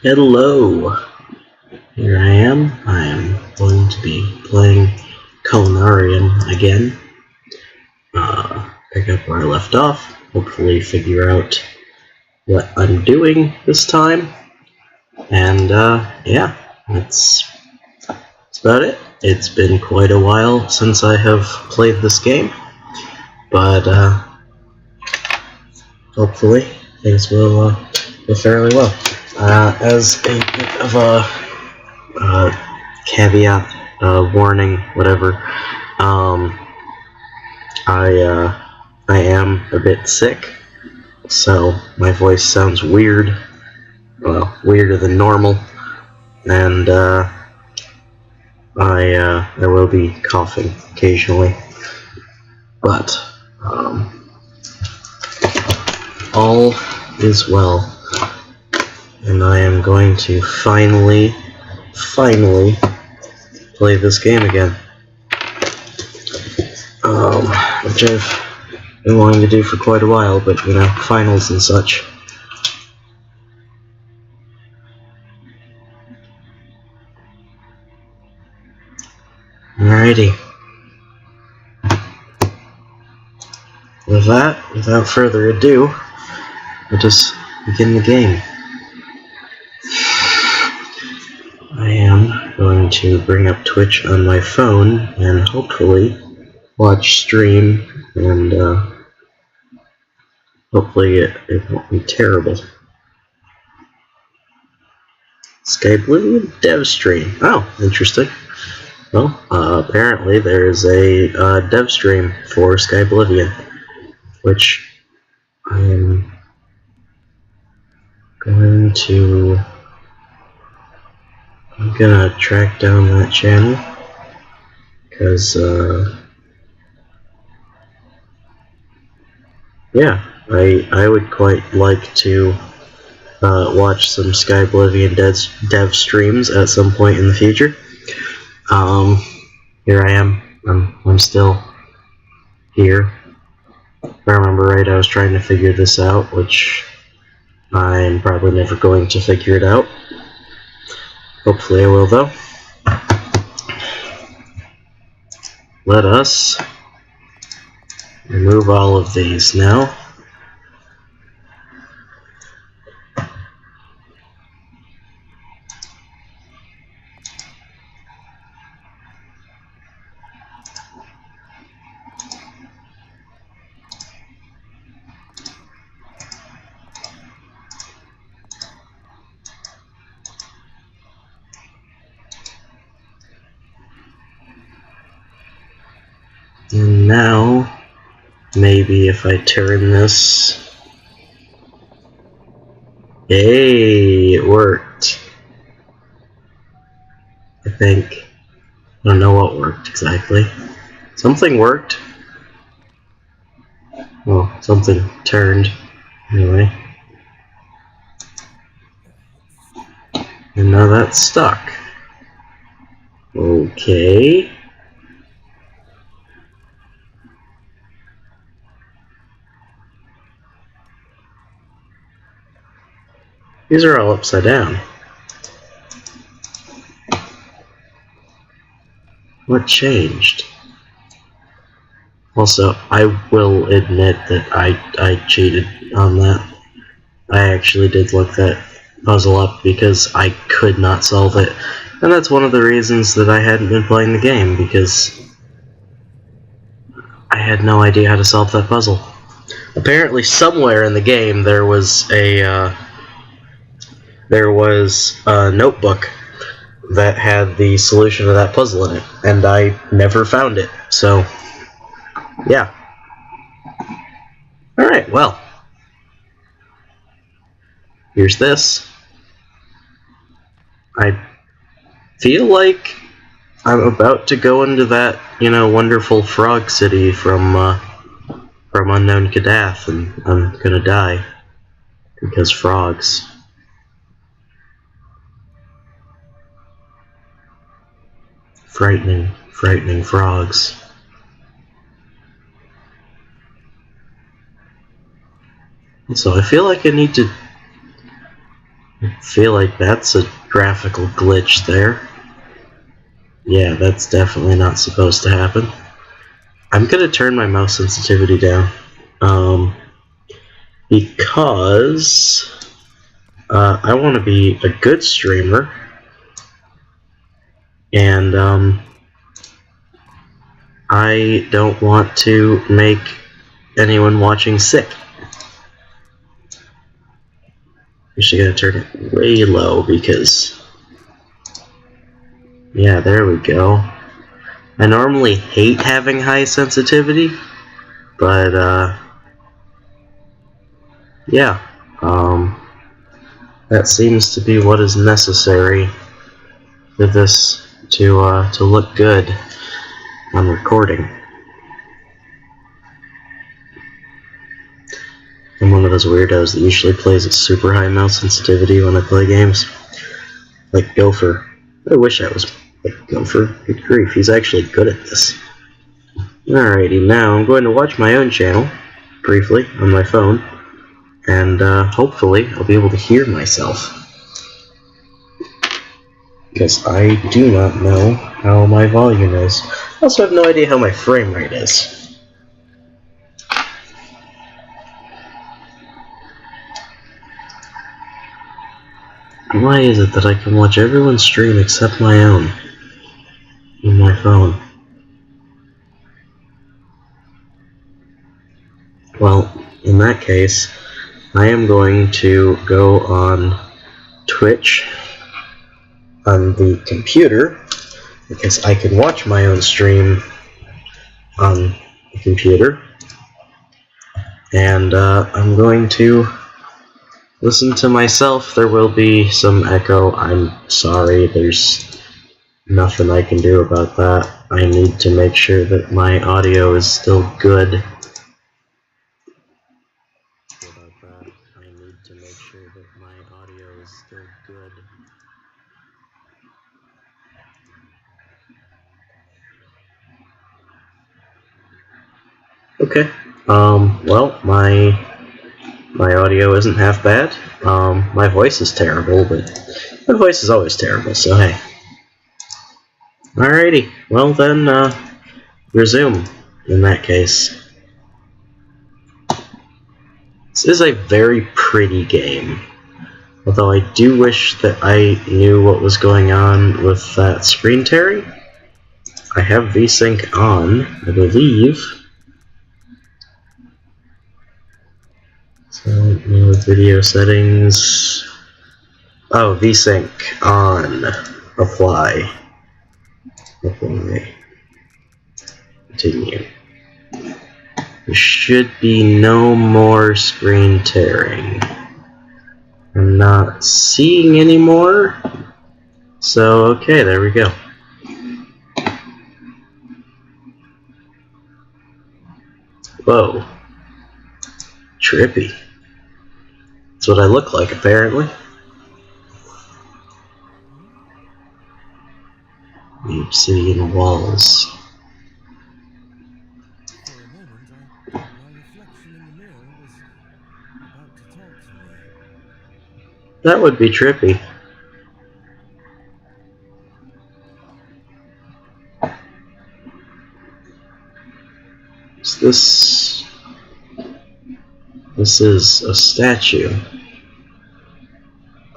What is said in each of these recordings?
Hello, here I am. I am going to be playing Conarium again. Pick up where I left off, hopefully figure out what I'm doing this time. And yeah, that's about it. It's been quite a while since I have played this game, but hopefully things will go fairly well. As a bit of a caveat, warning, whatever. I am a bit sick, so my voice sounds weird. Well, weirder than normal, and I will be coughing occasionally, but all is well, and I am going to finally play this game again. Which I've been wanting to do for quite a while, but you know, finals and such. Alrighty. With that, without further ado, we'll just begin the game. I am going to bring up Twitch on my phone and hopefully watch stream, and hopefully it won't be terrible. Skyblivian dev stream. Oh, interesting. Well, apparently there is a dev stream for Skyblivian, which I am I'm gonna track down that channel, because yeah, I would quite like to watch some Skyblivian dev streams at some point in the future. Here I am. I'm still here. If I remember right, I was trying to figure this out, which I'm probably never going to figure it out. Hopefully I will, though. Let us remove all of these now. And now, maybe if I turn this... Hey, it worked. I think. I don't know what worked exactly. Something worked. Well, something turned. Anyway. And now that's stuck. Okay. These are all upside down. What changed? Also, I will admit that I cheated on that. I actually did look that puzzle up because I could not solve it. And that's one of the reasons that I hadn't been playing the game, because I had no idea how to solve that puzzle. Apparently somewhere in the game there was a notebook that had the solution to that puzzle in it, and I never found it, so yeah. Alright, well, here's this. I feel like I'm about to go into that, you know, wonderful frog city from Unknown Kadath, and I'm gonna die. Because frogs. Frightening, frightening frogs. So I feel like I need to I feel like that's a graphical glitch there. Yeah, that's definitely not supposed to happen. I'm gonna turn my mouse sensitivity down. Because I want to be a good streamer, and I don't want to make anyone watching sick. I'm actually gonna turn it way low because, yeah, there we go. I normally hate having high sensitivity, but yeah, that seems to be what is necessary for this to look good on recording. I'm one of those weirdos that usually plays at super high mouse sensitivity when I play games. Like Gopher. I wish I was like Gopher. Good grief, he's actually good at this. Alrighty, now I'm going to watch my own channel, briefly, on my phone, and hopefully I'll be able to hear myself. Because I do not know how my volume is. I also have no idea how my frame rate is. Why is it that I can watch everyone's stream except my own on my phone? Well, in that case, I am going to go on Twitch on the computer, because I can watch my own stream on the computer, and I'm going to listen to myself. There will be some echo. I'm sorry, there's nothing I can do about that. I need to make sure that my audio is still good. Okay. Well, my audio isn't half bad. My voice is terrible, but my voice is always terrible, so hey. Alrighty. Well then, resume, in that case. This is a very pretty game. Although I do wish that I knew what was going on with that screen tearing. I have VSync on, I believe. So, video settings. Oh, VSync on. Apply. Apply. Continue. There should be no more screen tearing. I'm not seeing any more. So, okay, there we go. Whoa. Trippy. That's what I look like, apparently. The obsidian walls. For a moment, my reflection in the mirror was about to talk to me. That would be trippy. Is this is a statue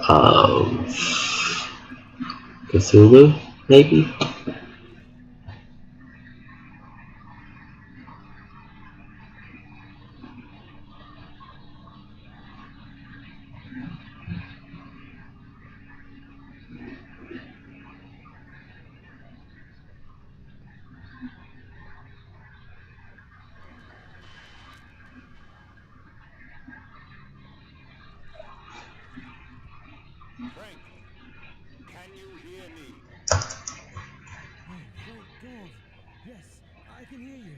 of Cthulhu, maybe? Frank, can you hear me? Oh, thank God. Yes, I can hear you.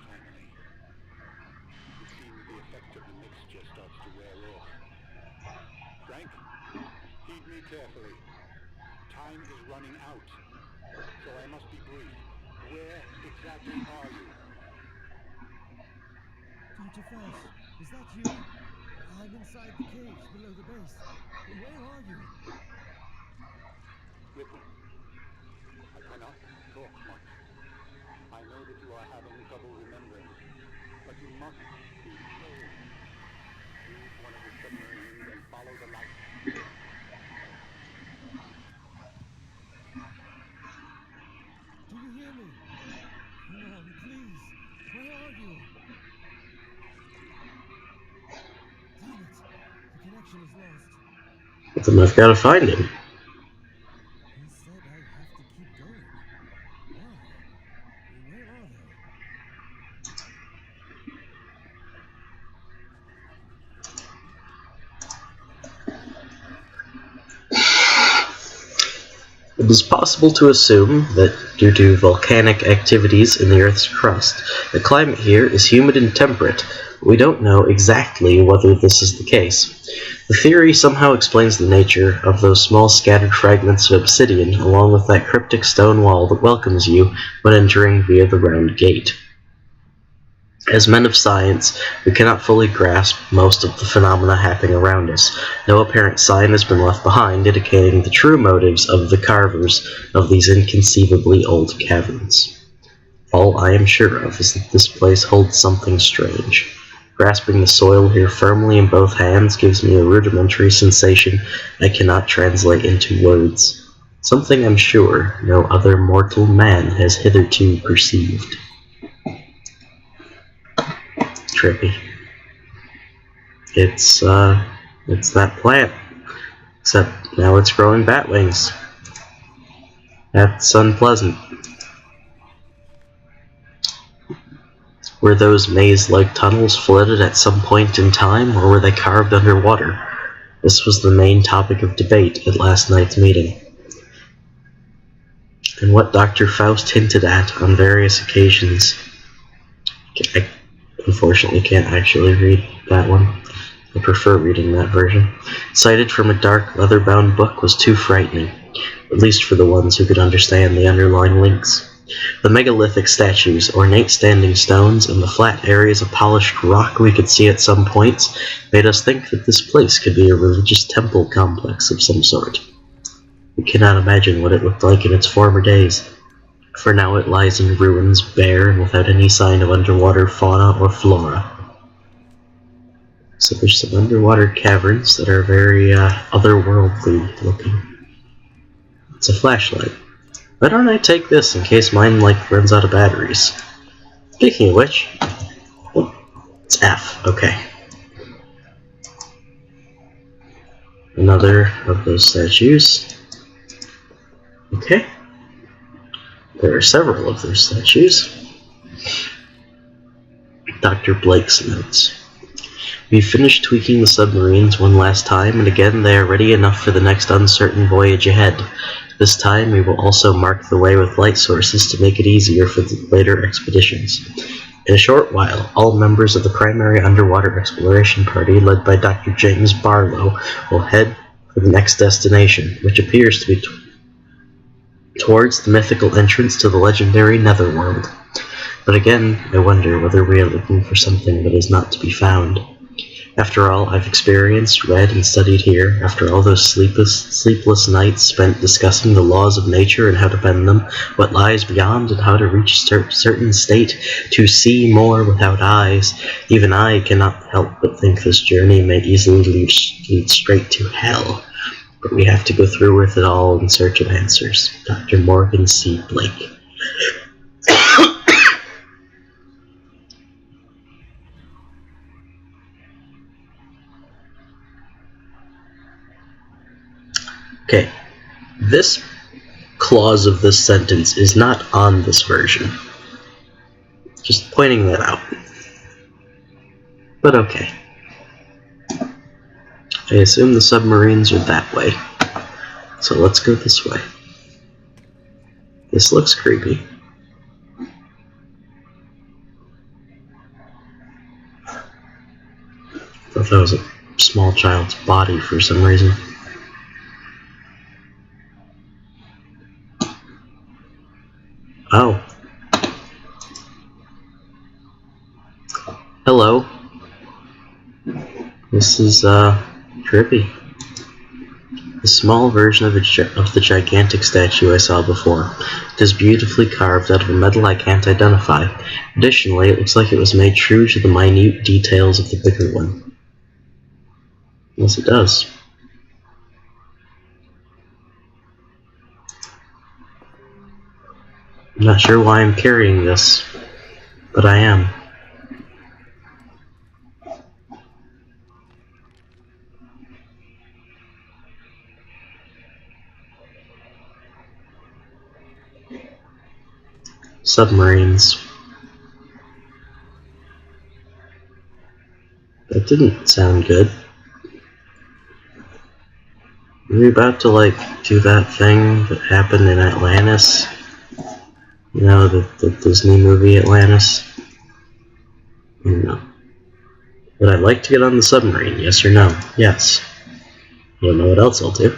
Finally. It seems the effect of the mixture starts to wear off. Frank, heed me carefully. Time is running out, so I must be brief. Where exactly are you? Dr. Faust, is that you? I'm inside the caves below the base. Where are you? Listen, I cannot talk much. I know that you are having trouble remembering, but you must be slow. Use one of the submarines and follow the light. Do you hear me? Come on, please. Where are you? Damn it. The connection is lost. Then I've got to find him. He said I have to keep going. Why? Where are they? It is possible to assume that, due to volcanic activities in the Earth's crust, the climate here is humid and temperate. We don't know exactly whether this is the case. The theory somehow explains the nature of those small scattered fragments of obsidian, along with that cryptic stone wall that welcomes you when entering via the round gate. As men of science, we cannot fully grasp most of the phenomena happening around us. No apparent sign has been left behind indicating the true motives of the carvers of these inconceivably old caverns. All I am sure of is that this place holds something strange. Grasping the soil here firmly in both hands gives me a rudimentary sensation I cannot translate into words. Something I'm sure no other mortal man has hitherto perceived. Trippy. It's that plant. Except now it's growing bat wings. That's unpleasant. Were those maze-like tunnels flooded at some point in time, or were they carved underwater? This was the main topic of debate at last night's meeting. And what Dr. Faust hinted at on various occasions. I unfortunately can't actually read that one. I prefer reading that version. Cited from a dark, leather-bound book was too frightening, at least for the ones who could understand the underlying links. The megalithic statues, ornate standing stones, and the flat areas of polished rock we could see at some points made us think that this place could be a religious temple complex of some sort. We cannot imagine what it looked like in its former days. For now it lies in ruins, bare and without any sign of underwater fauna or flora. So there's some underwater caverns that are very otherworldly looking. It's a flashlight. Why don't I take this in case mine runs out of batteries? Speaking of which, oh, it's F. Okay. Another of those statues. Okay. There are several of those statues. Dr. Blake's notes. We've finished tweaking the submarines one last time, and again they are ready enough for the next uncertain voyage ahead. This time we will also mark the way with light sources to make it easier for the later expeditions. In a short while, all members of the primary underwater exploration party, led by Dr. James Barlow, will head for the next destination, which appears to be towards the mythical entrance to the legendary Netherworld. But again, I wonder whether we are looking for something that is not to be found. After all I've experienced, read, and studied here, after all those sleepless nights spent discussing the laws of nature and how to bend them, what lies beyond and how to reach a certain state, to see more without eyes, even I cannot help but think this journey may easily lead straight to hell. But we have to go through with it all in search of answers. Dr. Morgan C. Blake. Okay, this clause of this sentence is not on this version. Just pointing that out. But okay. I assume the submarines are that way. So let's go this way. This looks creepy. I thought that was a small child's body for some reason. Oh. Hello. This is, trippy. A small version of the gigantic statue I saw before. It is beautifully carved out of a metal I can't identify. Additionally, it looks like it was made true to the minute details of the bigger one. Yes, it does. I'm not sure why I'm carrying this, but I am. Submarines. That didn't sound good. Are we about to, like, do that thing that happened in Atlantis? You know, the Disney movie Atlantis? I don't know. Would I like to get on the submarine? Yes or no? Yes. I don't know what else I'll do.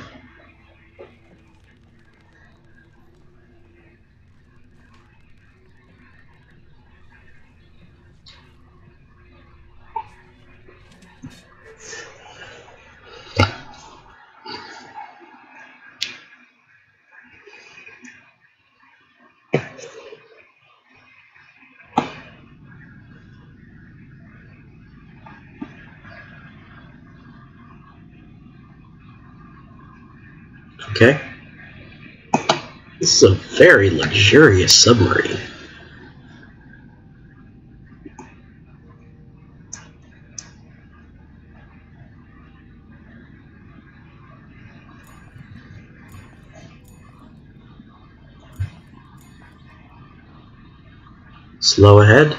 Okay. This is a very luxurious submarine. Slow ahead.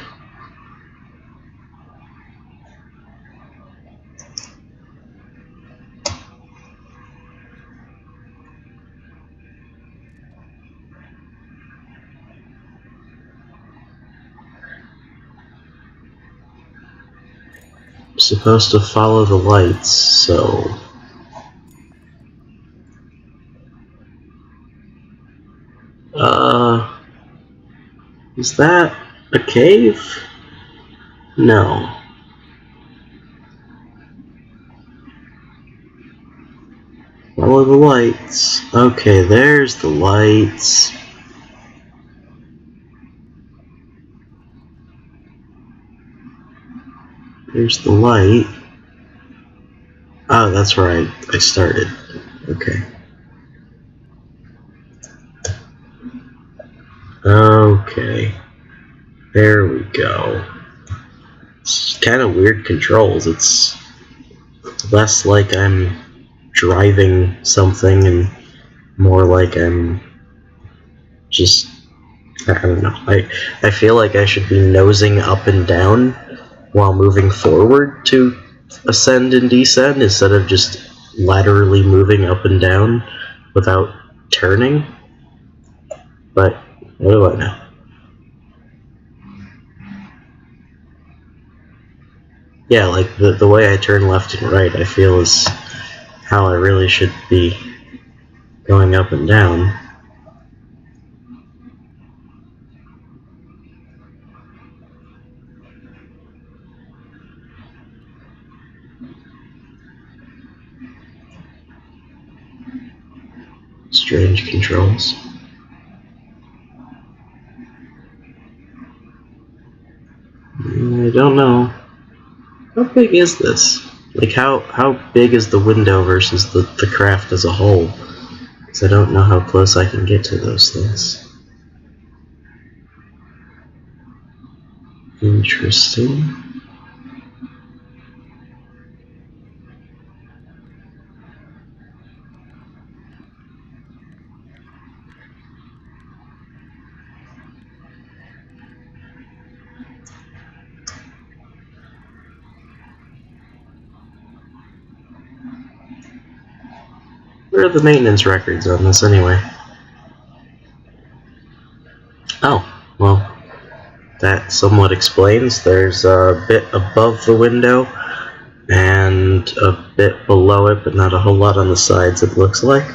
I'm supposed to follow the lights, so... Is that a cave? No. Follow the lights. Okay, there's the lights. There's the light. Oh, that's where I started. Okay. Okay. There we go. It's kind of weird controls. It's less like I'm driving something and more like I'm just... I don't know. I feel like I should be nosing up and down while moving forward to ascend and descend instead of just laterally moving up and down without turning. But what do I know? Yeah, like the way I turn left and right, I feel is how I really should be going up and down. Strange controls. I don't know. How big is this? Like, how big is the window versus the craft as a whole? Because I don't know how close I can get to those things. Interesting. Where are the maintenance records on this anyway? Oh, well, that somewhat explains. There's a bit above the window and a bit below it, but not a whole lot on the sides, it looks like.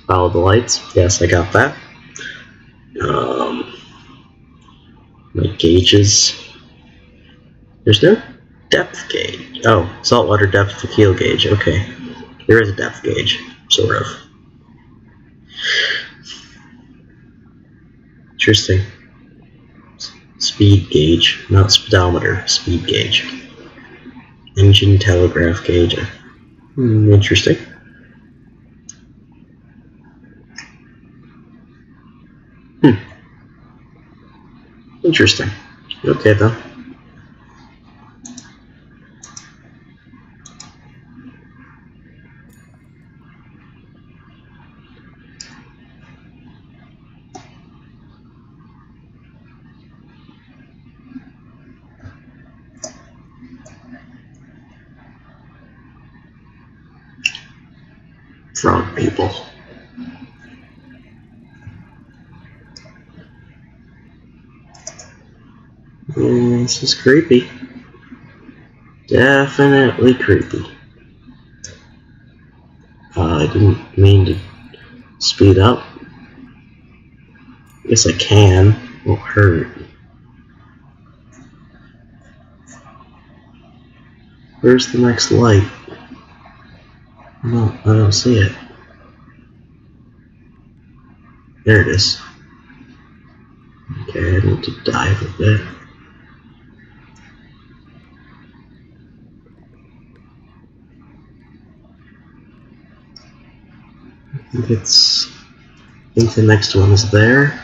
Follow the lights. Yes, I got that. My gauges. There's no Depth gauge. Oh, saltwater depth to keel gauge. Okay. There is a depth gauge, sort of. Interesting. Speed gauge, not speedometer, speed gauge. Engine telegraph gauge. Interesting. Interesting. Okay, though. Frog people. This is creepy. Definitely creepy. I didn't mean to speed up. Guess I can. Won't hurt. Where's the next light? No, I don't see it. There it is. Okay, I need to dive a bit. I think the next one is there.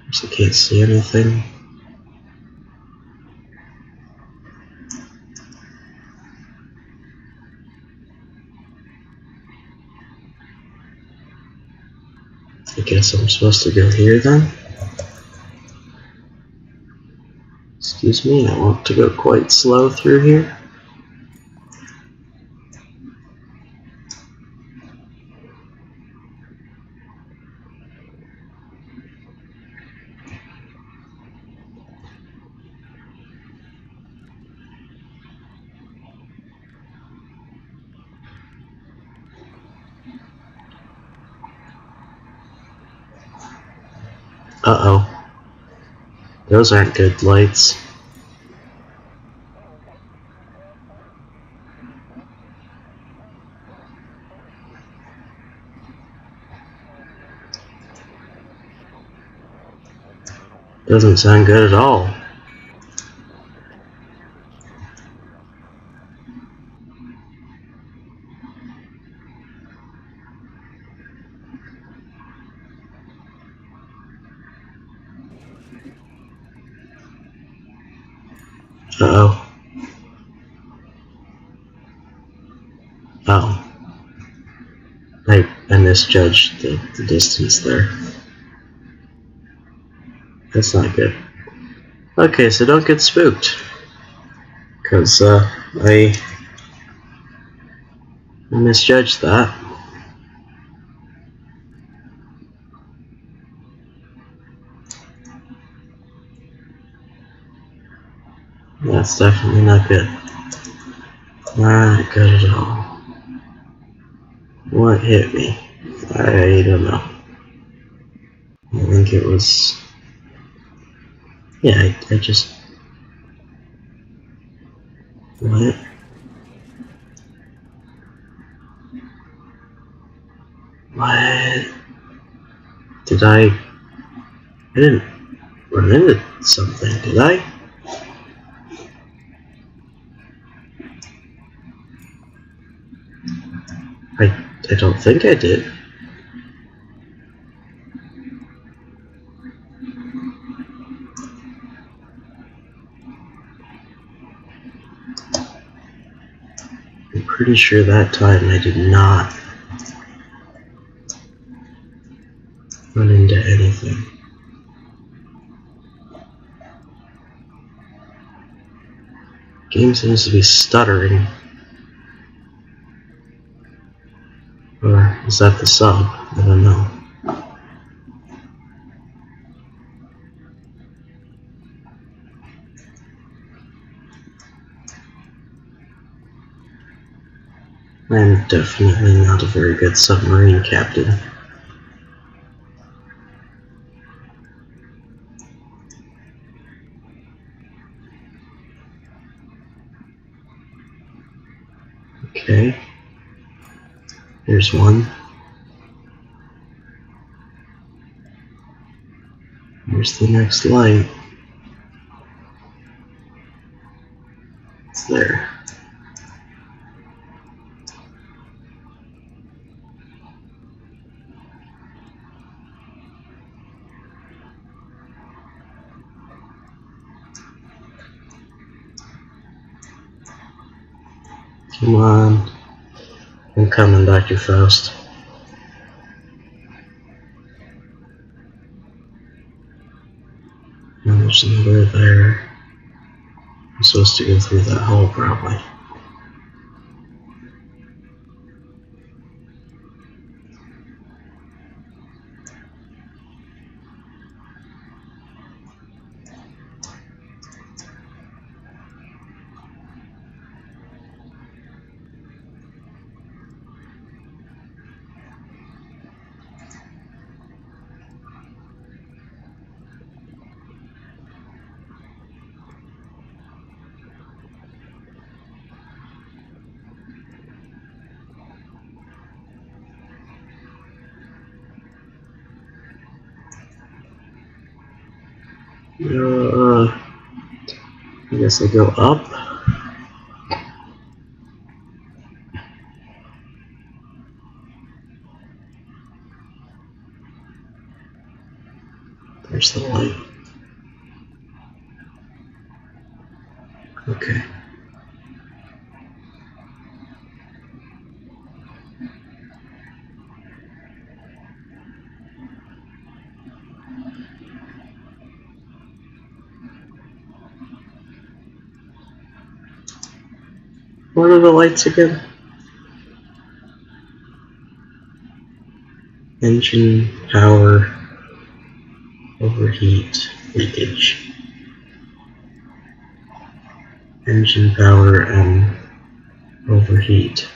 I can't see anything. I guess I'm supposed to go here then. Excuse me, I want to go quite slow through here. Uh-oh. Those aren't good lights. Doesn't sound good at all. Uh-oh. Oh. I misjudged the distance there. That's not good. Okay, so don't get spooked. Because, I misjudged that. That's definitely not good. Not good at all. What hit me? I don't know. I think it was... Yeah, I just... What? What? Did I didn't run into something, did I? I don't think I did. I'm pretty sure that time I did not run into anything. Game seems to be stuttering. Or is that the sub? I don't know. I'm definitely not a very good submarine captain. Okay. Here's one. Here's the next light. It's there. Come on. I'm coming, Dr. Faust. And there's another there. I'm supposed to go through that hole, probably. I guess I go up. There's the light. Okay. What are the lights again? Engine, power, overheat, leakage. Engine power and overheat.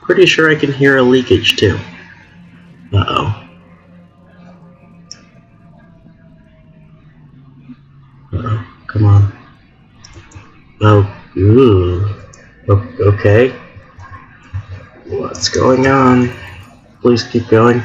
Pretty sure I can hear a leakage too. Uh-oh. Uh-oh. Come on. Oh, ooh. Okay. What's going on? Please keep going.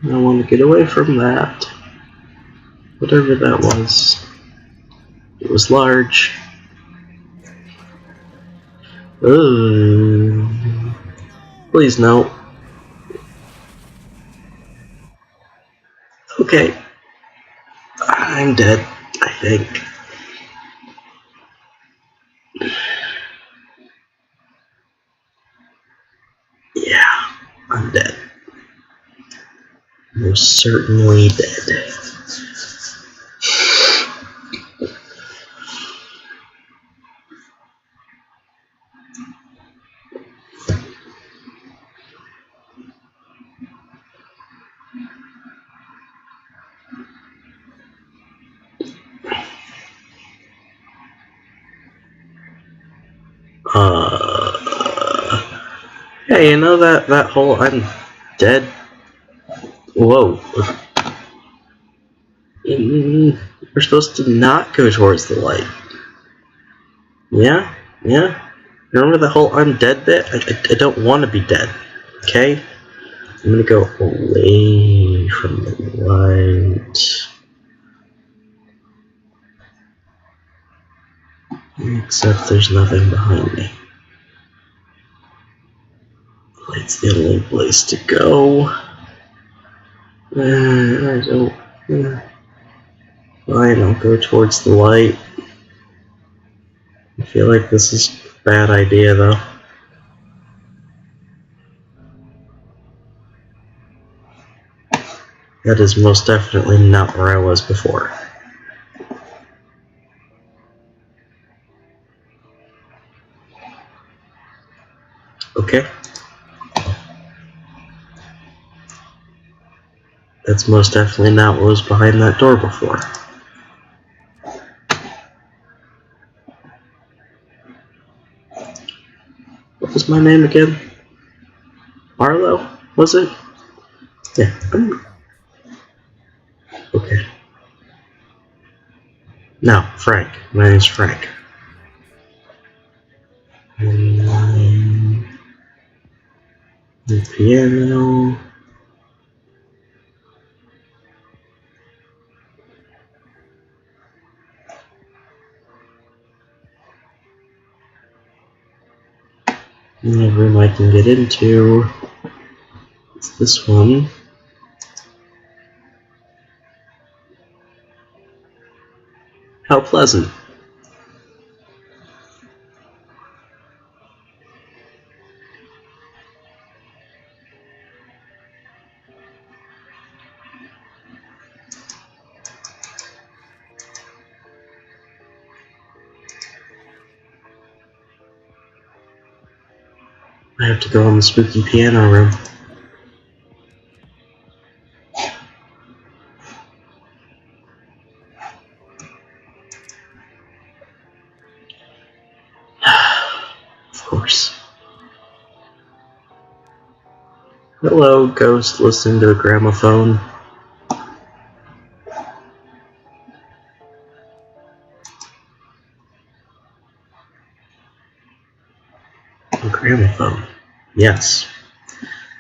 I want to get away from that. Whatever that was. It was large. Ooh. Please no. Okay. I'm dead, I think. Yeah, I'm dead. Most certainly dead. Hey, you know that whole I'm dead? Whoa. We're supposed to not go towards the light. Yeah? Yeah? Remember the whole I'm dead bit? I don't want to be dead. Okay? I'm gonna go away from the light. Except there's nothing behind me. The light's the only place to go. I don't... Fine, I'll go towards the light. I feel like this is a bad idea, though. That is most definitely not where I was before. Okay. That's most definitely not what was behind that door before. What was my name again? Arlo? Was it? Yeah. Okay. No, Frank. My name's Frank. The piano. And the room I can get into. It's this one. How pleasant. I have to go in the spooky piano room. Of course. Hello, ghost listening to a gramophone. A gramophone. Yes.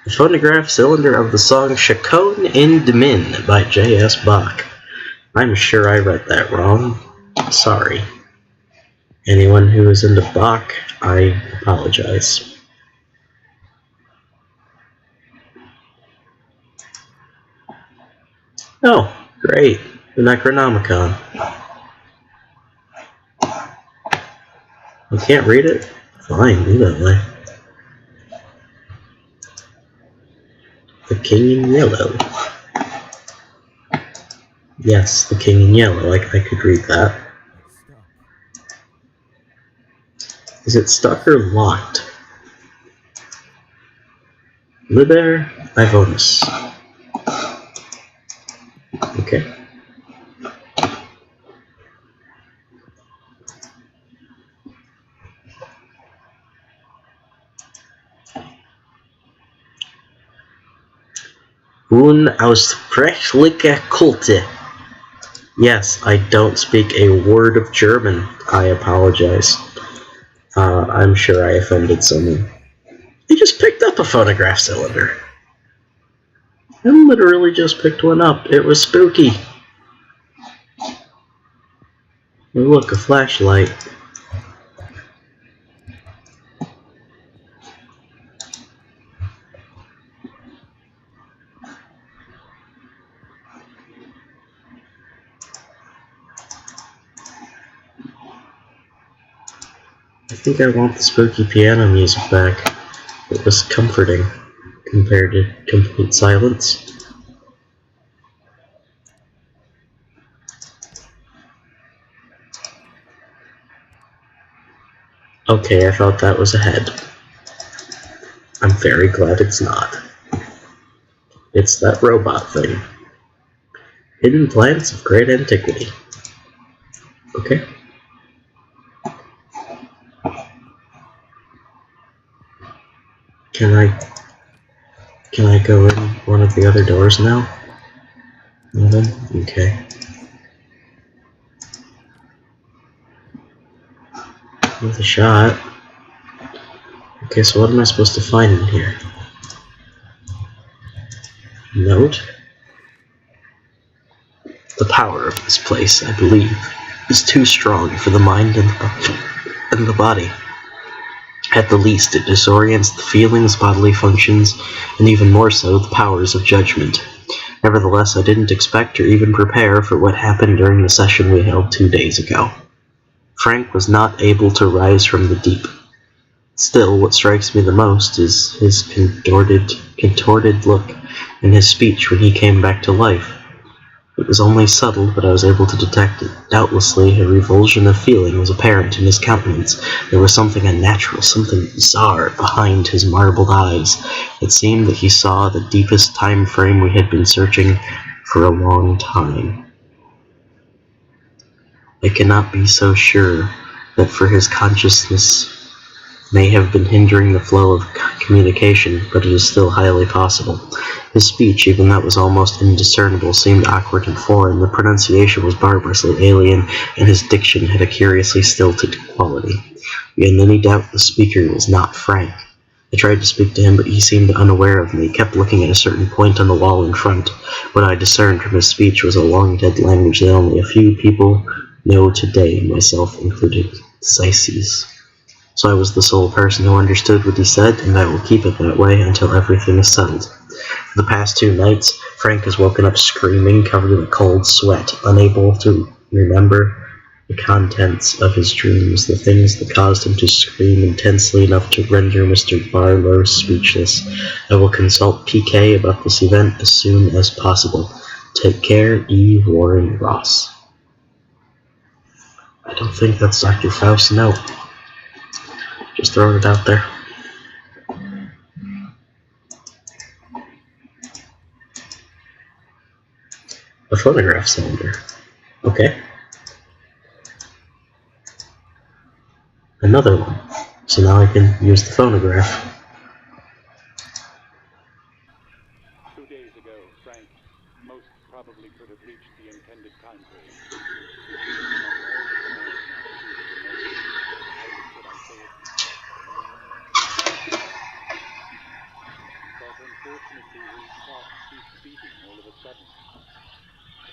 The phonograph cylinder of the song Chaconne in Demin by J.S. Bach. I'm sure I read that wrong. Sorry. Anyone who is into Bach, I apologize. Oh, great. The Necronomicon. I can't read it? Fine, do that way. The King in Yellow. Yes, The King in Yellow. I could read that. It's stuck. Is it stuck or locked? Liber Ivonus. Okay. Aussprechliche Kulte. Yes, I don't speak a word of German. I apologize. I'm sure I offended someone. I just picked up a phonograph cylinder. I literally just picked one up. It was spooky. Oh, look, a flashlight. I think I want the spooky piano music back. It was comforting compared to complete silence. Okay, I thought that was a head. I'm very glad it's not. It's that robot thing. Hidden plants of great antiquity. Okay. Can I go in one of the other doors now? Nothing? Okay. With a shot. Okay, so what am I supposed to find in here? Note. The power of this place, I believe, is too strong for the mind and the body. At the least, it disorients the feelings, bodily functions, and even more so, the powers of judgment. Nevertheless, I didn't expect or even prepare for what happened during the session we held 2 days ago. Frank was not able to rise from the deep. Still, what strikes me the most is his contorted look and his speech when he came back to life. It was only subtle, but I was able to detect it. Doubtlessly, a revulsion of feeling was apparent in his countenance. There was something unnatural, something bizarre behind his marbled eyes. It seemed that he saw the deepest time frame we had been searching for a long time. I cannot be so sure that for his consciousness may have been hindering the flow of communication, but it is still highly possible. His speech, even that was almost indiscernible, seemed awkward and foreign. The pronunciation was barbarously alien, and his diction had a curiously stilted quality. Beyond any doubt, the speaker was not Frank. I tried to speak to him, but he seemed unaware of me. He kept looking at a certain point on the wall in front. What I discerned from his speech was a long-dead language that only a few people know today, myself included. Psyches. So I was the sole person who understood what he said, and I will keep it that way until everything is settled. For the past 2 nights, Frank has woken up screaming, covered in a cold sweat, unable to remember the contents of his dreams, the things that caused him to scream intensely enough to render Mr. Barlow speechless. I will consult PK about this event as soon as possible. Take care, E. Warren Ross. I don't think that's Dr. Faust's note. Just throwing it out there. A phonograph cylinder. Okay. Another one. So now I can use the phonograph. 2 days ago, Frank most probably could have reached the intended time frame. But unfortunately, his heart ceased beating all of a sudden.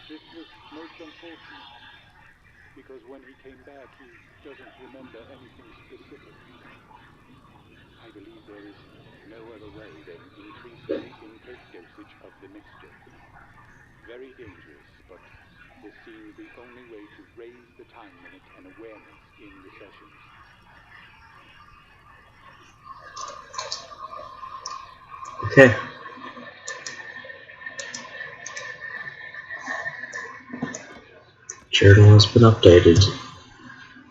This was most unfortunate, because when he came back, he doesn't remember anything specific. I believe there is no other way than increasing the intake dosage of the mixture. Very dangerous, but this seems the only way to raise the time limit and awareness in the sessions. Okay. Journal has been updated.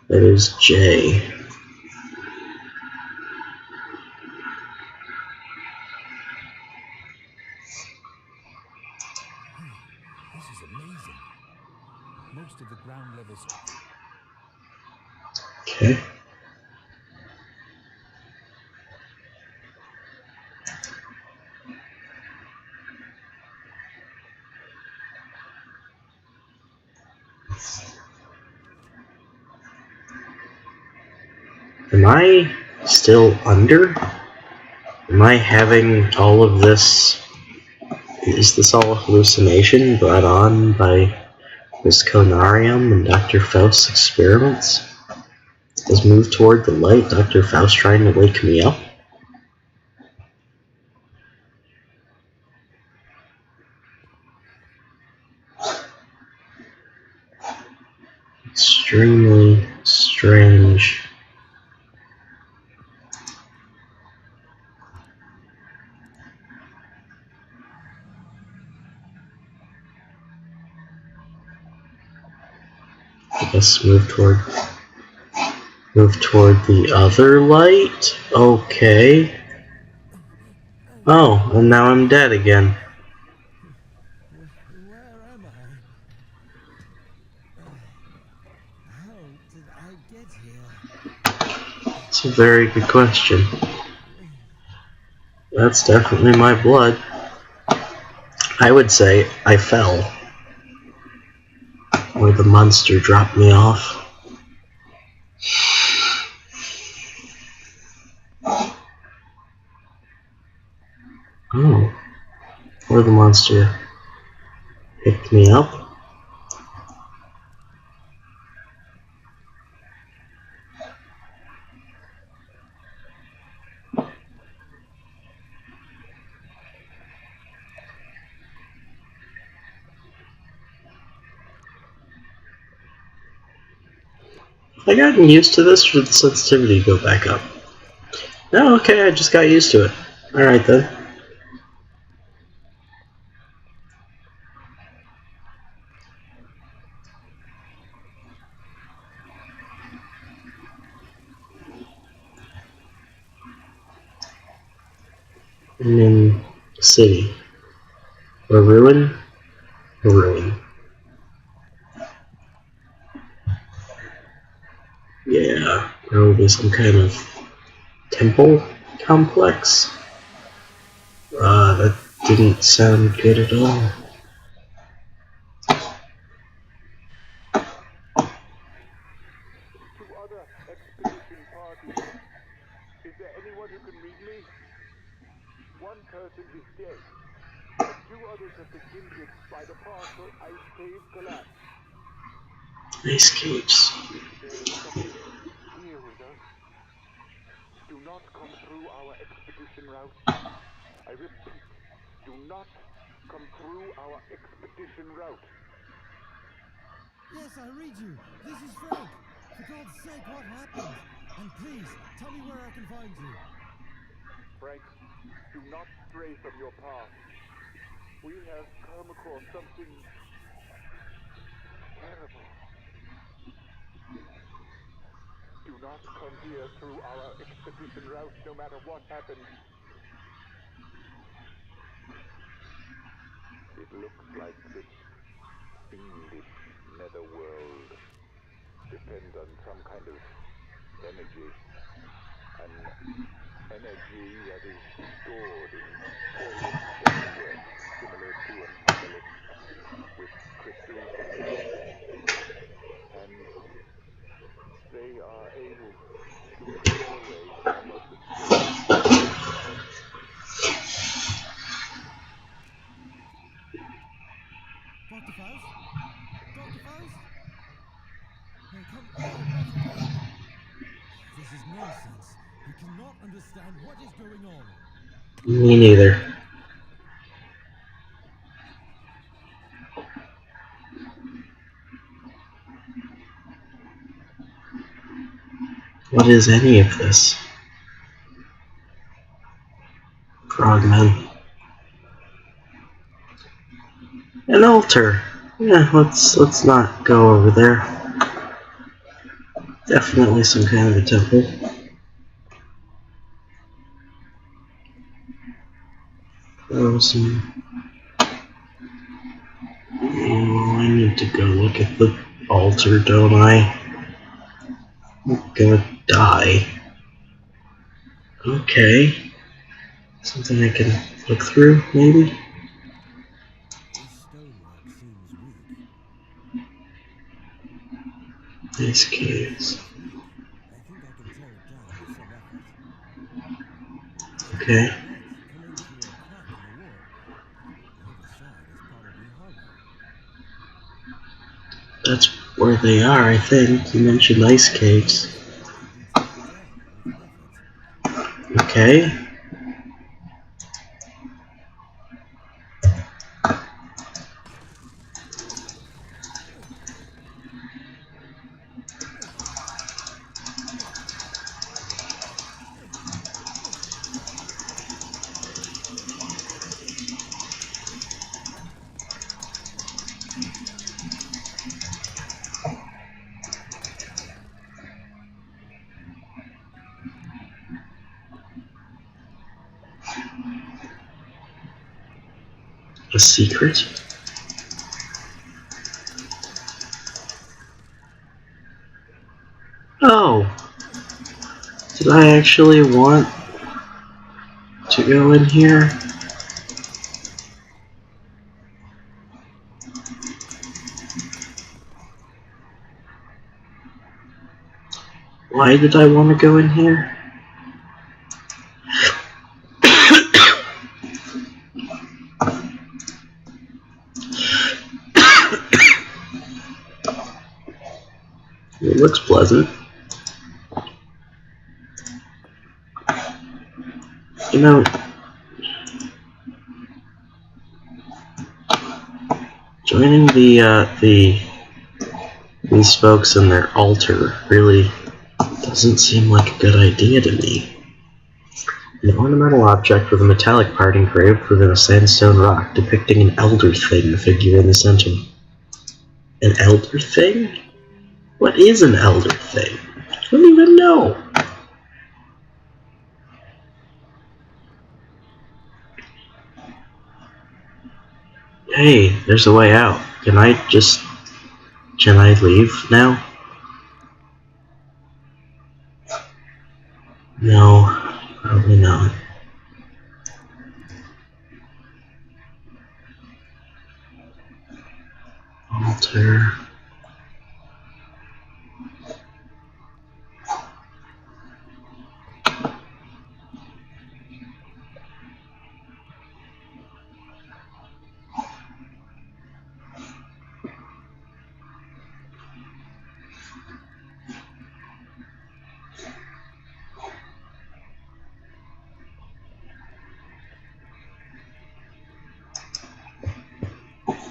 That is J. This is amazing. Most of the ground levels. Okay. Am I still under? Am I having all of this? Is this all a hallucination brought on by this Conarium and Dr. Faust's experiments? Let's move toward the light. Dr. Faust trying to wake me up? Extremely strange. I guess move toward the other light? Okay. Oh, and now I'm dead again. Where am I? How did I get here? That's a very good question. That's definitely my blood. I would say I fell. Or the monster dropped me off. Oh. Or the monster picked me up. Have I gotten used to this, or did the sensitivity go back up? No, okay, I just got used to it. Alright then. in the city. A ruin? A ruin. Yeah, probably some kind of temple complex. That didn't sound good at all. To other expedition parties, is there anyone who can read me? One person is dead, and 2 others have been injured by the partial ice cave collapse. Ice caves. There is something here with us. Do not come through our expedition route. I repeat, do not come through our expedition route. Yes, I read you. This is Frank. For God's sake, what happened? And please, tell me where I can find you. Frank, do not stray from your path. We have come across something terrible. Do not come here through our expedition route, no matter what happens. It looks like this fiendish netherworld depends on some kind of energy. An energy that is stored in curious frameworks similar to an obelisk with crystals underneath. And they are able to clear away some of the strange elements. Dr. Faust? Dr. Faust? Oh, come on, not again. This is nonsense. You cannot understand what is going on. Me neither. What is any of this? Frogmen. An altar. Yeah, let's not go over there. Definitely some kind of a temple. Some. Oh, I need to go look at the altar, don't I? I'm gonna die. Okay. Something I can look through, maybe? This stonework seems weak. These caves. It's weak. I think I can tear it down with some effort. Okay. Light coming through a crack in the wall. The other side is probably hollow. That's where they are, I think. You mentioned ice caves. I can tear it down with an effort. Okay. A secret? Oh! Did I actually want to go in here? Why did I want to go in here? It looks pleasant. You know, joining these folks in their altar really doesn't seem like a good idea to me. An ornamental object with a metallic part engraved within a sandstone rock depicting an elder thing figure in the center. An elder thing? What is an elder thing? I don't even know. Hey, there's a way out. Can I leave now? No, probably not. Alter.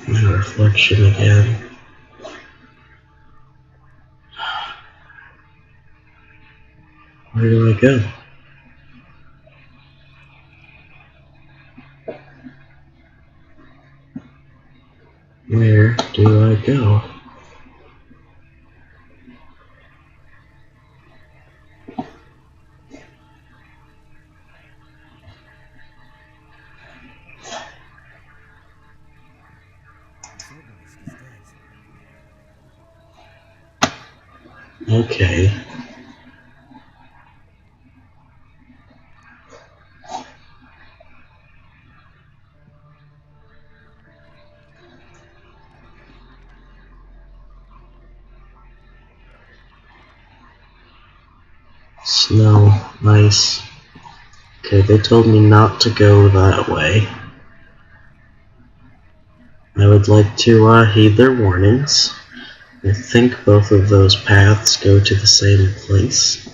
My reflection again. Where do I go? Where do I go? The short noise is dead. Okay. Snow, ice. Okay, they told me not to go that way. I would like to heed their warnings. I think both of those paths go to the same place.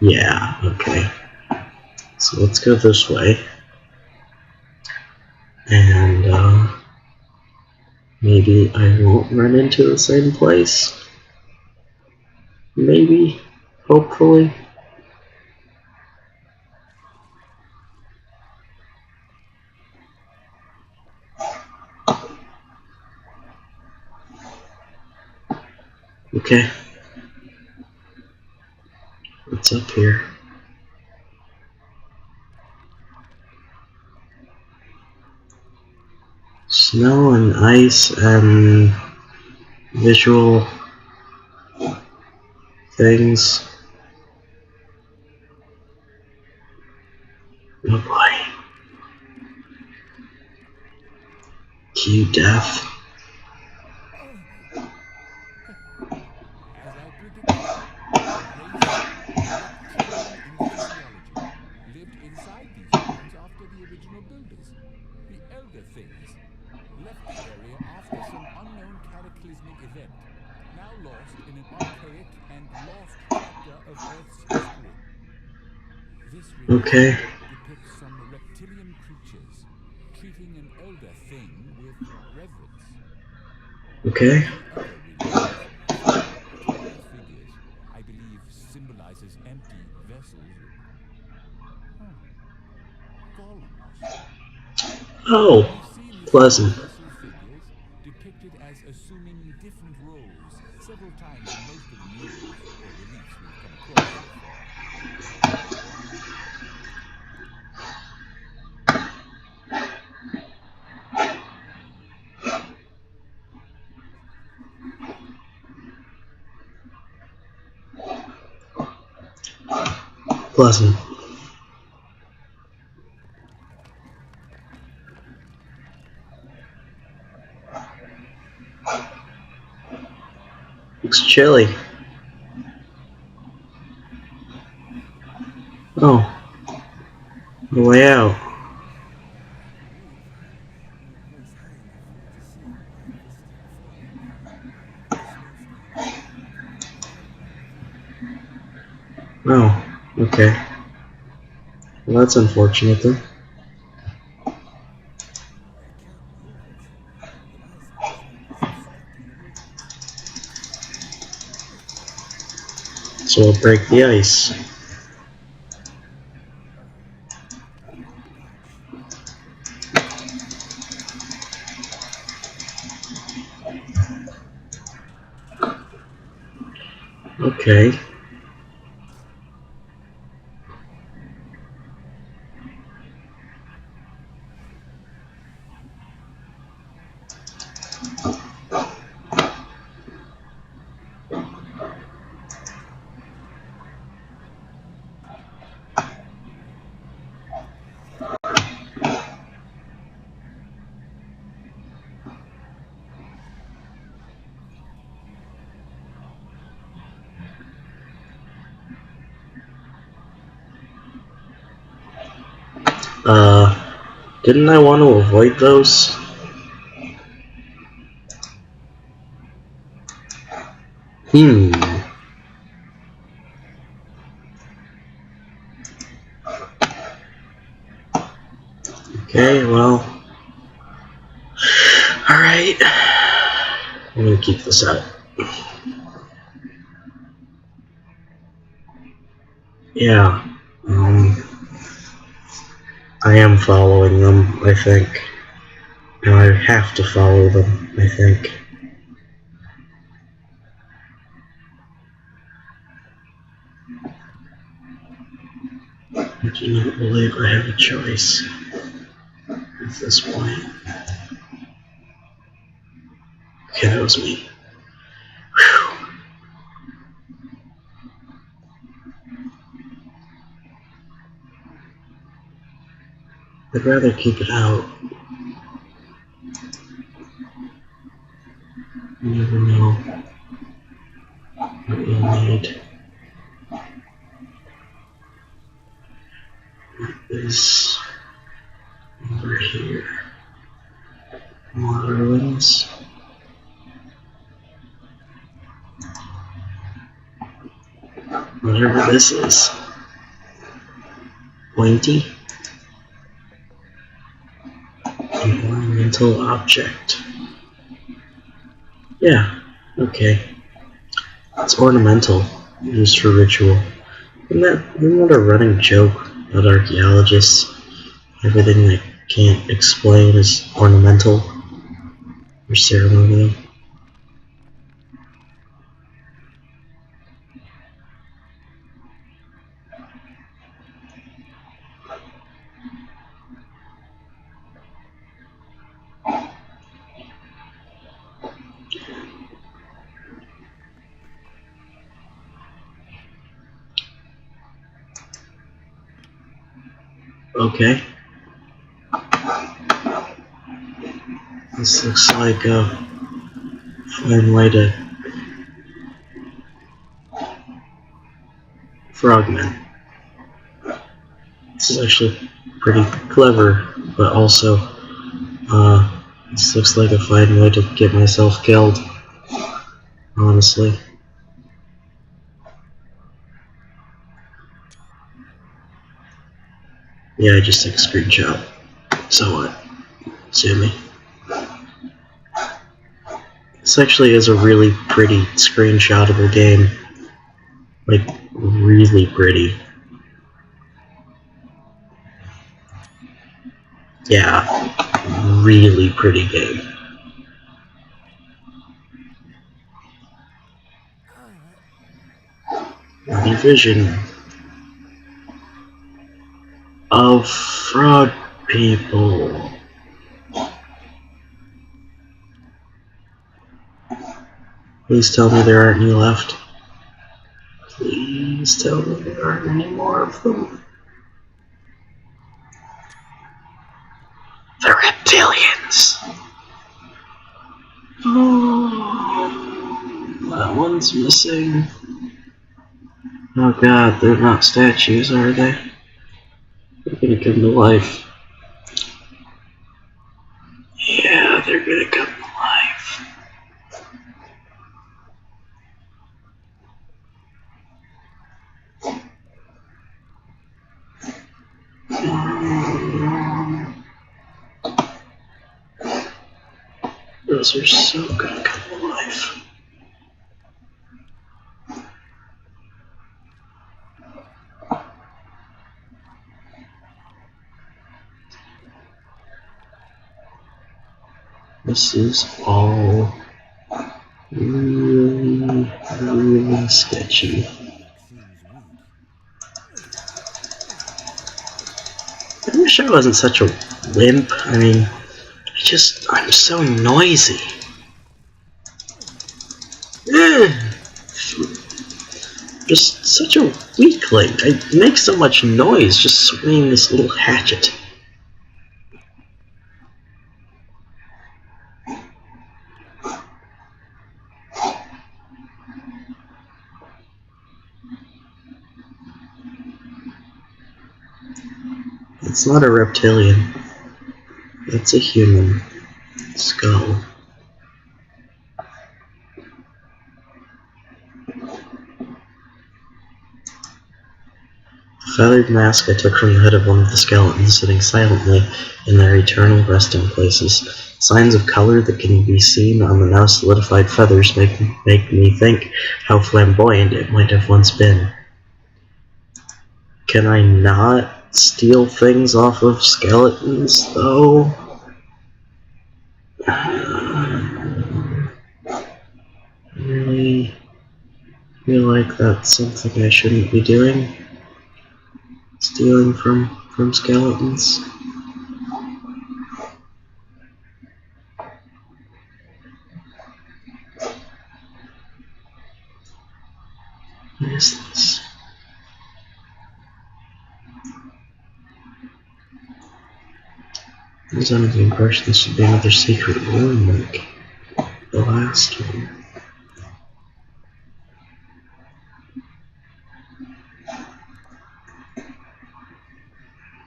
Yeah, okay. So let's go this way. And maybe I won't run into the same place. Maybe. Hopefully. Okay. What's up here? Snow and ice and visual things. Oh boy. Cue death. As I predicted, a race of reptilian in physiology lived inside these ruins after the original builders. The Elder Things left the area after some unknown cataclysmic event, now lost in an archaic and lost chapter of Earth's history. This relief Okay. depicts some reptilian creatures treating an elder thing with reverence. Okay. The other relief, small tall figures, I believe symbolizes empty vessels. Golems. Oh, We've seen the small pleasant. vessel figures depicted as assuming different roles several times in most of the murals or reliefs we've come across so far. Pleasant. It's chilly. Oh, the way out. Points high enough for me to see where I visited before. The snowstorms have kept my river. Oh, okay. Well, that's unfortunate then. I can't move it. The ice outside is obstructing the movement. So we'll break the ice. I won't budge. Okay. Didn't I want to avoid those? Okay, well. Alright. I'm gonna keep this out. Yeah. I am following them, I think. And I have to follow them, I think. I do not believe I have a choice at this point. Okay, that was me. Whew. I'd rather keep it out. You never know what you'll need. What is over here? More ruins. Whatever this is. Pointy. Environmental object. Yeah, okay. It's ornamental, used for ritual. Isn't that a running joke about archaeologists? Everything they can't explain is ornamental or ceremonial. Okay. This looks like a fine way to frogmen. This is actually pretty clever, but also this looks like a fine way to get myself killed, honestly. Yeah, I just took a screenshot. So what? Sue me. This actually is a really pretty screenshotable game. Like, really pretty. Yeah, really pretty game. The vision of frog people. Please tell me there aren't any left. Please tell me there aren't any more of them. The reptilians! Oh, that one's missing. Oh god, they're not statues, are they? They're gonna come to life. Yeah, they're gonna come to life. Those are so gonna come to life. This is all really, really sketchy. I wish I wasn't such a wimp. I mean, I'm so noisy. Just such a weakling. I make so much noise just swinging this little hatchet. It's not a reptilian. It's a human skull. The feathered mask I took from the head of one of the skeletons sitting silently in their eternal resting places. Signs of color that can be seen on the now solidified feathers make me think how flamboyant it might have once been. Can I not steal things off of skeletons, though? Really feel like that's something I shouldn't be doing? Stealing from skeletons? What is this? I was under the impression this would be another secret room like the last one.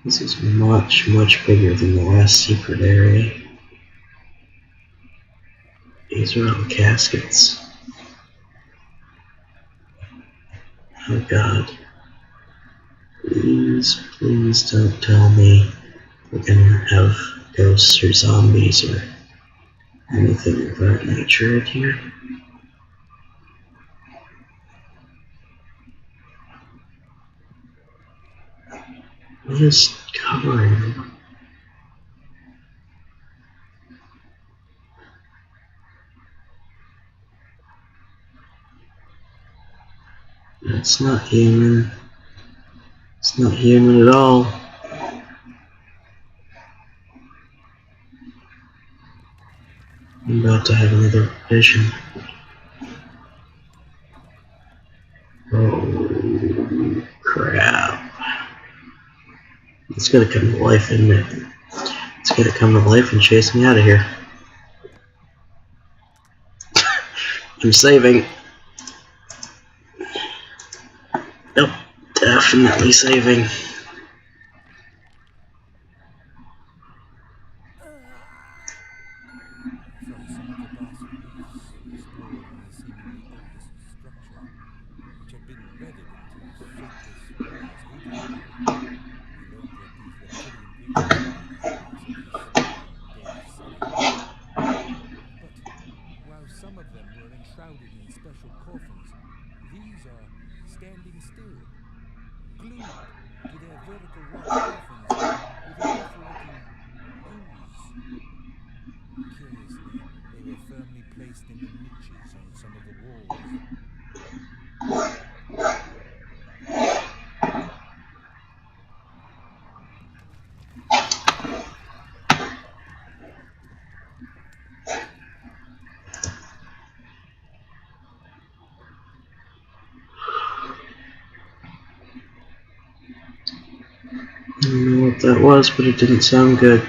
This is much, much bigger than the last secret area. These are all caskets. Oh God. Please, please don't tell me we're gonna have ghosts or zombies or anything of that nature in here. What is covering them? That's not human. It's not human at all. I'm about to have another vision. Oh, crap. It's gonna come to life, isn't it? It's gonna come to life and chase me out of here. I'm saving. Yep, definitely saving. From some of the bas reliefs explored in the seemingly oldest structure, which had been weathered into shapeless walls ages ago, we learned that these reptilian creatures were the inhabitants of this dead city. But while some of them were enshrouded in special coffins, these are standing still, glued to their vertical rock coffins with an awful-looking ooze. Curiously, they were firmly placed in the niches on some of the walls. I don't know what that was, but it didn't sound good.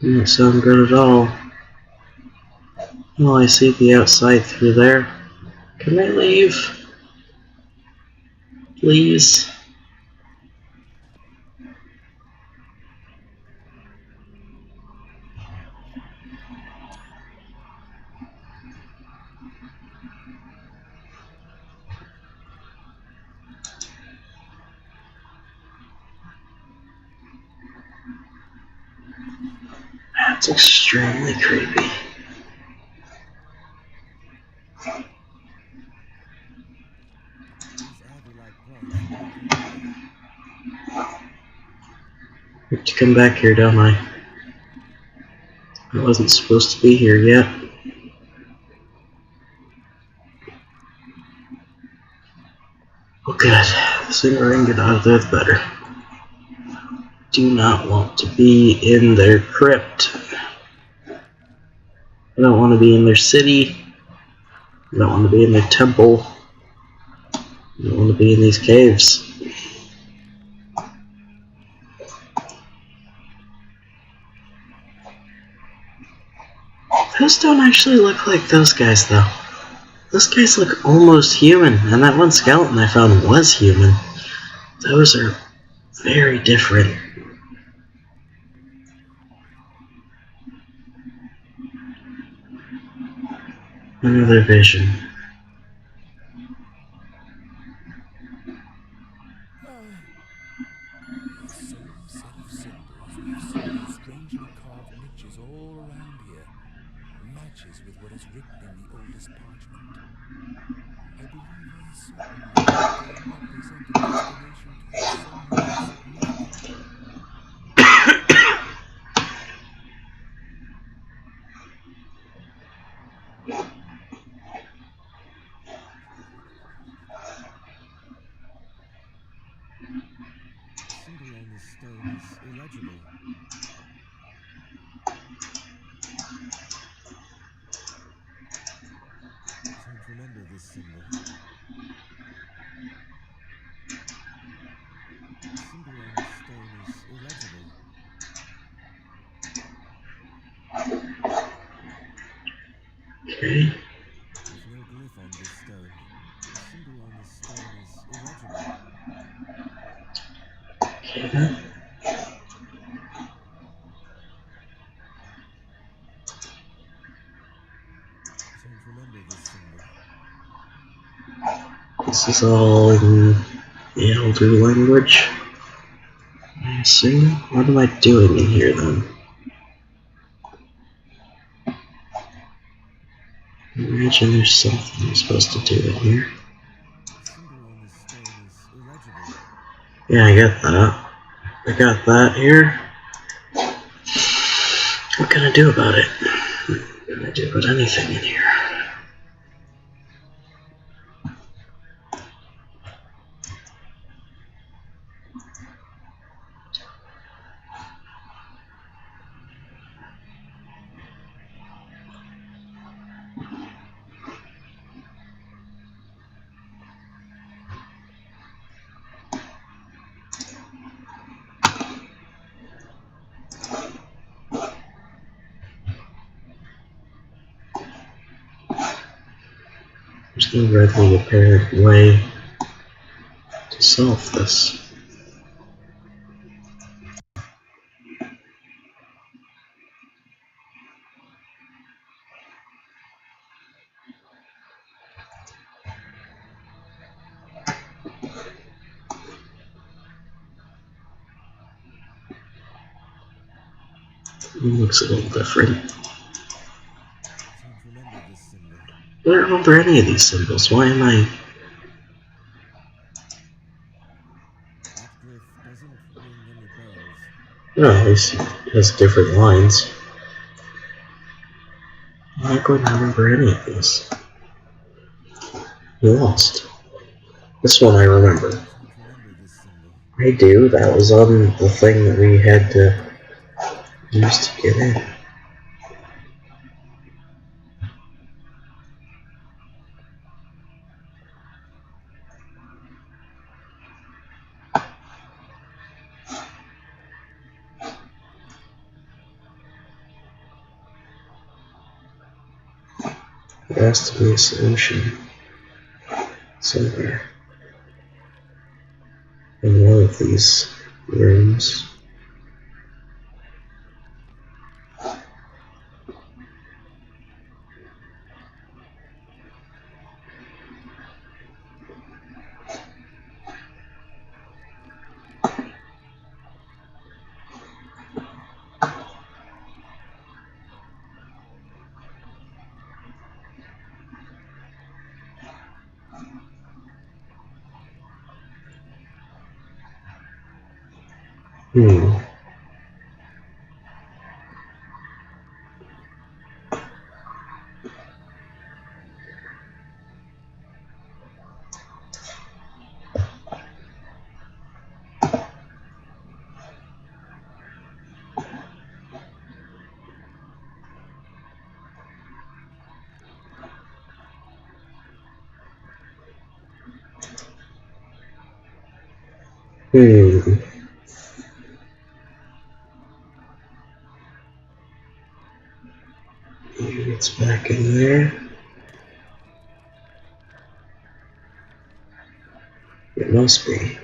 Didn't sound good at all. Well, I see the outside through there. Can I leave? Please? That's extremely creepy. These adder-like points lead away. I have to come back here, don't I? I wasn't supposed to be here yet. Oh good. The sooner I can get out of there, the better. Do not want to be in their crypt. I don't want to be in their city. I don't want to be in a temple. I don't want to be in these caves. Those don't actually look like those guys, though. Those guys look almost human, and that one skeleton I found was human. Those are very different. Another vision. The same set of symbols we've seen in strangely carved niches all around here. Matches with what is written in the oldest parchment. I believe uncertainly that they represent a destination towards somewhere significant. The symbol on this stone is illegible. I don't remember this symbol. The symbol on this stone is illegible. Okay. There's no glyph on this stone. The symbol on this stone is illegible. Okay then. I don't remember this symbol. This is all in the Elder language, I assume. What am I doing in here then? Imagine there's something I'm supposed to do in here. The symbol on this stone is illegible. Yeah, I got that. I got that here. What can I do about it? What can I do about anything in here? There's no readily apparent way to solve this. It looks a little different. I don't remember this symbol. Where aren't there any of these symbols? Why am I... That glyph doesn't ring any bells. No, at least it has different lines. I'm not going to remember any of these. Lost. This one I remember. I don't remember this symbol. I do. That was on the thing that we had to use to get in. There has to be a solution somewhere in one of these rooms. Hmm. Hmm. Maybe it's back in there. It must be.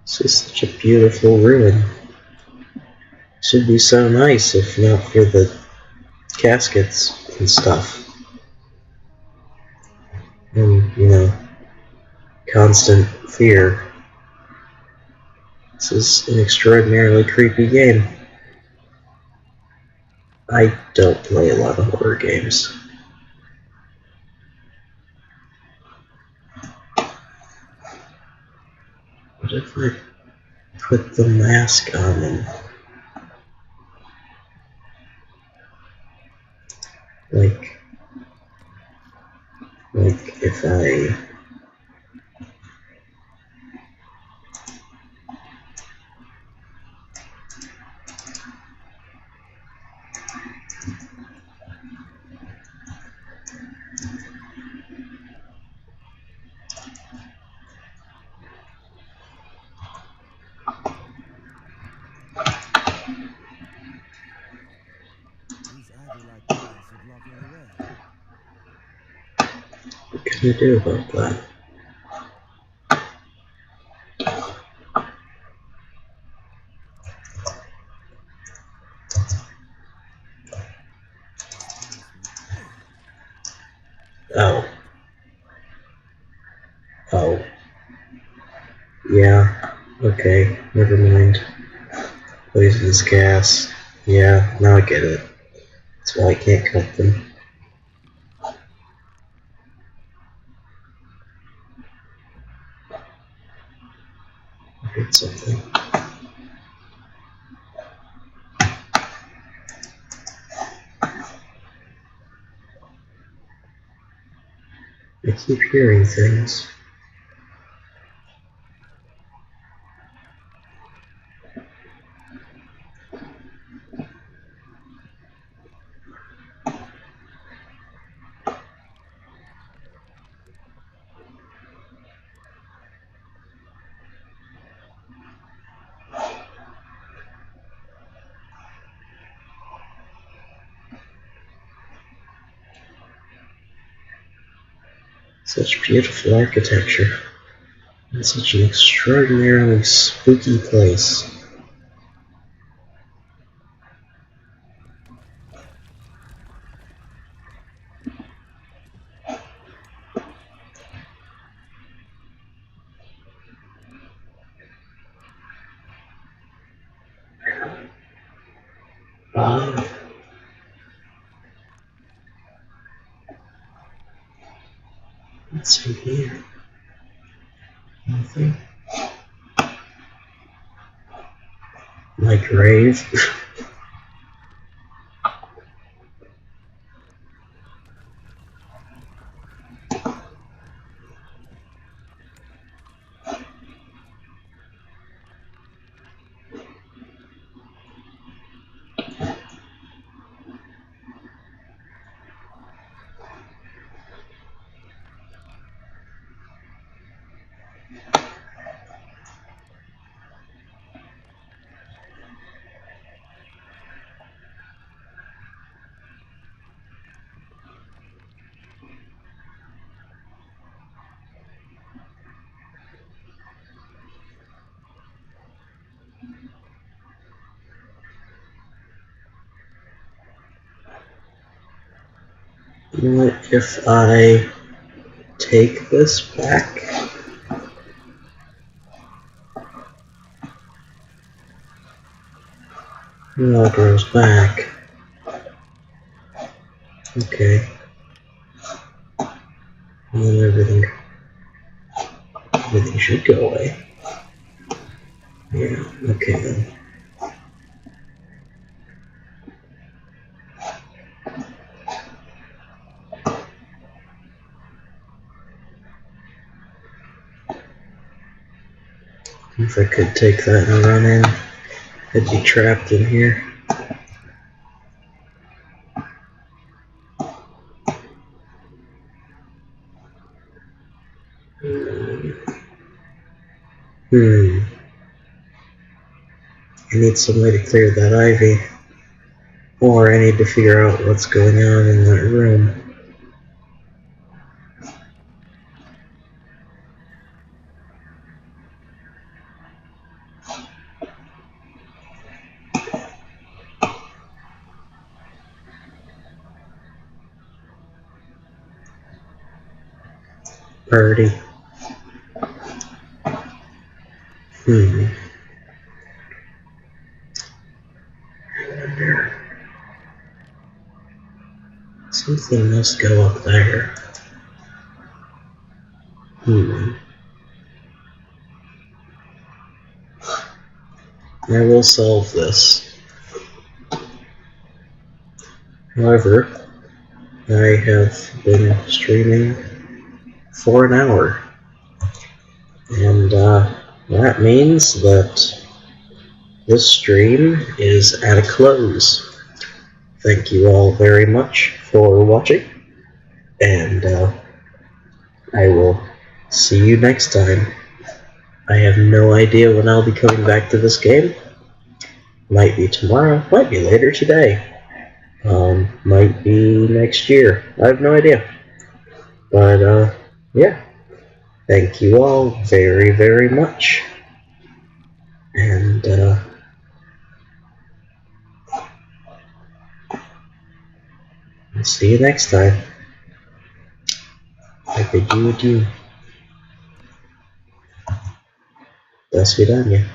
This is such a beautiful ruin. Should be so nice if not for the caskets and stuff. And, constant fear. This is an extraordinarily creepy game. I don't play a lot of horror games. What if I put the mask on and like if I These ivy-like paths are blocking the way. what can I do about that? Oh. Oh. Yeah. Okay. Never mind. Poisonous gas. Yeah, now I get it. That's why I can't cut them. I heard something. I keep hearing things. Such beautiful architecture. And such an extraordinarily spooky place. What's in here? Nothing. My grave. What if I take this back? It all grows back. Okay. And then everything should go away. Yeah, okay then. if I could take that and run in. I'd be trapped in here. I need some way to clear that ivy. Or I need to figure out what's going on in that room. Birdie. I wonder. Something must go up there. I will solve this. However, I have been streaming for an hour. And that means that this stream is at a close. Thank you all very much for watching. And I will see you next time. I have no idea when I'll be coming back to this game. Might be tomorrow, might be later today. Might be next year. I have no idea. But, yeah. Thank you all very, very much. And, I'll see you next time. I bid you adieu. До свидания.